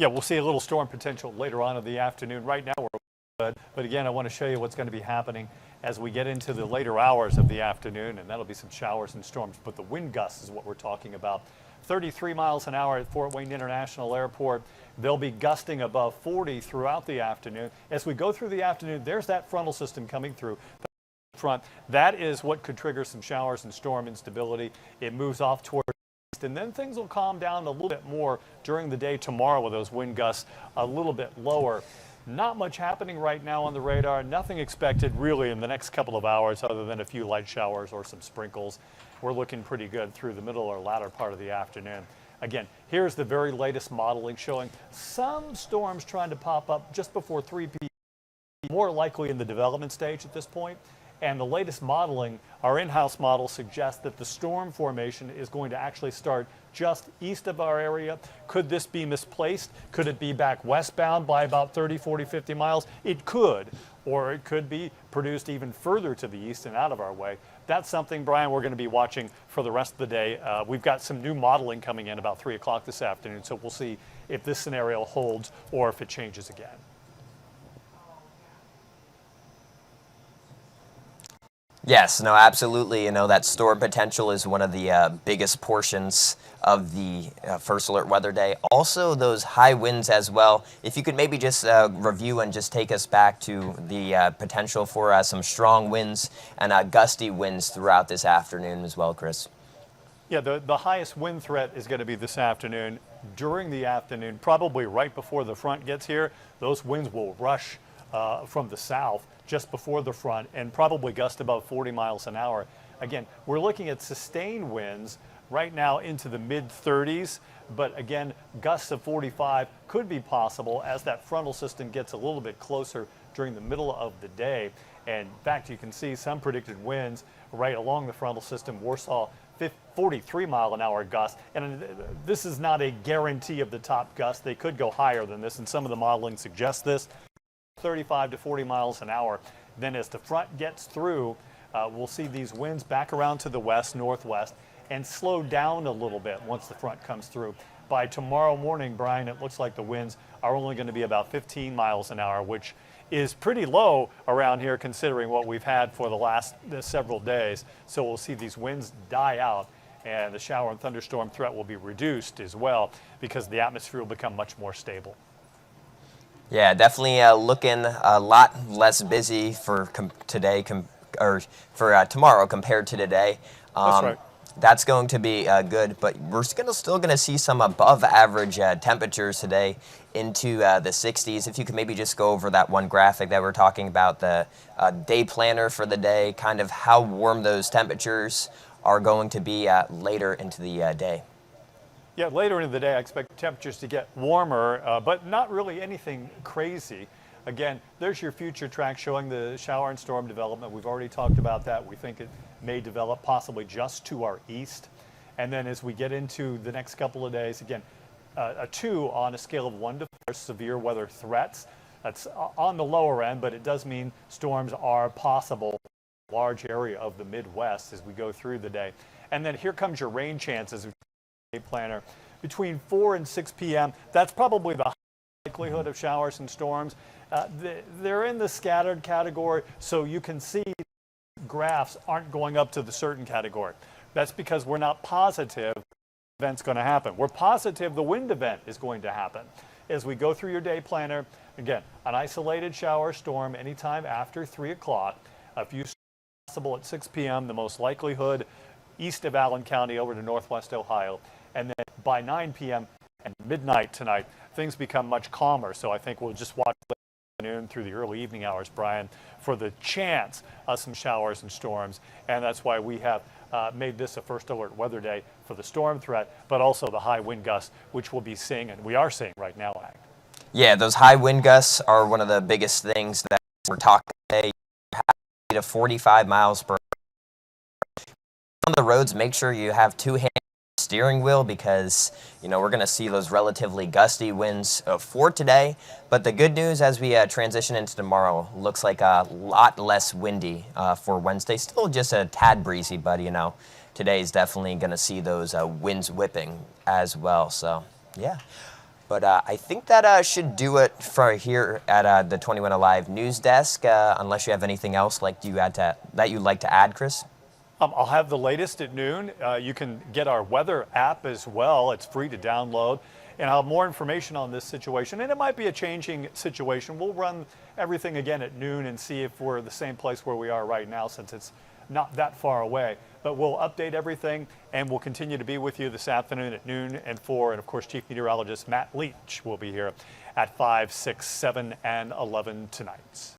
Yeah, we'll see a little storm potential later on in the afternoon. Right now we're good, but again, I want to show you what's going to be happening as we get into the later hours of the afternoon, and that'll be some showers and storms. But the wind gusts is what we're talking about. 33 miles an hour at Fort Wayne International Airport. They'll be gusting above 40 throughout the afternoon. As we go through the afternoon, there's that frontal system coming through front. That is what could trigger some showers and storm instability. It moves off toward and then things will calm down a little bit more during the day tomorrow with those wind gusts a little bit lower. Not much happening right now on the radar. Nothing expected really in the next couple of hours other than a few light showers or some sprinkles. We're looking pretty good through the middle or latter part of the afternoon. Again, here's the very latest modeling showing some storms trying to pop up just before 3 p.m. More likely in the development stage at this point. And the latest modeling, our in-house model suggests that the storm formation is going to actually start just east of our area. Could this be misplaced? Could it be back westbound by about 30, 40, 50 miles? It could, or it could be produced even further to the east and out of our way. That's something, Brian, we're going to be watching for the rest of the day. We've got some new modeling coming in about 3 o'clock this afternoon, so we'll see if this scenario holds or if it changes again. Yes, no, absolutely. You know, that storm potential is one of the biggest portions of the first alert weather day. Also, those high winds as well. If you could maybe just review and just take us back to the potential for some strong winds and gusty winds throughout this afternoon as well, Chris. Yeah, the highest wind threat is going to be this afternoon. During the afternoon, probably right before the front gets here, those winds will rush from the south just before the front and probably gust about 40 miles an hour. Again, we're looking at sustained winds right now into the mid-30s, but again, gusts of 45 could be possible as that frontal system gets a little bit closer during the middle of the day. And in fact, you can see some predicted winds right along the frontal system. Warsaw 43 mile an hour gust, and this is not a guarantee of the top gust. They could go higher than this, and some of the modeling suggests this. 35 to 40 miles an hour. Then as the front gets through, we'll see these winds back around to the west, northwest, and slow down a little bit once the front comes through. By tomorrow morning, Brian, it looks like the winds are only going to be about 15 miles an hour, which is pretty low around here considering what we've had for the last several days. So we'll see these winds die out, and the shower and thunderstorm threat will be reduced as well because the atmosphere will become much more stable. Yeah, definitely looking a lot less busy for today for tomorrow compared to today. That's right. That's going to be good, but we're still going to see some above average temperatures today into the 60s. If you could maybe just go over that one graphic that we're talking about, the day planner for the day, kind of how warm those temperatures are going to be later into the day. Yeah, later in the day, I expect temperatures to get warmer, but not really anything crazy. Again, there's your future track showing the shower and storm development. We've already talked about that. We think it may develop possibly just to our east. And then as we get into the next couple of days, again, a 2 on a scale of 1 to 4 severe weather threats. That's on the lower end, but it does mean storms are possible in a large area of the Midwest as we go through the day. And then here comes your rain chances. Planner between 4 and 6 p.m. That's probably the likelihood of showers and storms. They're in the scattered category, so you can see graphs aren't going up to the certain category. That's because we're not positive the event's going to happen. We're positive the wind event is going to happen. As we go through your day planner, again, an isolated shower storm anytime after 3 o'clock, a few possible at 6 p.m., the most likelihood east of Allen County over to northwest Ohio. And then by 9 p.m. and midnight tonight, things become much calmer. So I think we'll just watch the afternoon through the early evening hours, Brian, for the chance of some showers and storms. And that's why we have made this a first alert weather day for the storm threat, but also the high wind gusts, which we'll be seeing, and we are seeing right now. Yeah, those high wind gusts are one of the biggest things that we're talking today. To 45 miles per hour. On the roads, make sure you have 2 hands steering wheel because, you know, we're going to see those relatively gusty winds for today. But the good news as we transition into tomorrow, looks like a lot less windy for Wednesday. Still just a tad breezy, but, you know, today is definitely going to see those winds whipping as well. So, yeah. But I think that should do it for here at the 21 Alive news desk. Unless you have anything else that you'd like to add, Chris. I'll have the latest at noon. You can get our weather app as well. It's free to download. And I'll have more information on this situation. And it might be a changing situation. We'll run everything again at noon and see if we're the same place where we are right now, since it's not that far away. But we'll update everything, and we'll continue to be with you this afternoon at noon and 4. And of course, Chief Meteorologist Matt Leach will be here at 5, 6, 7, and 11 tonight.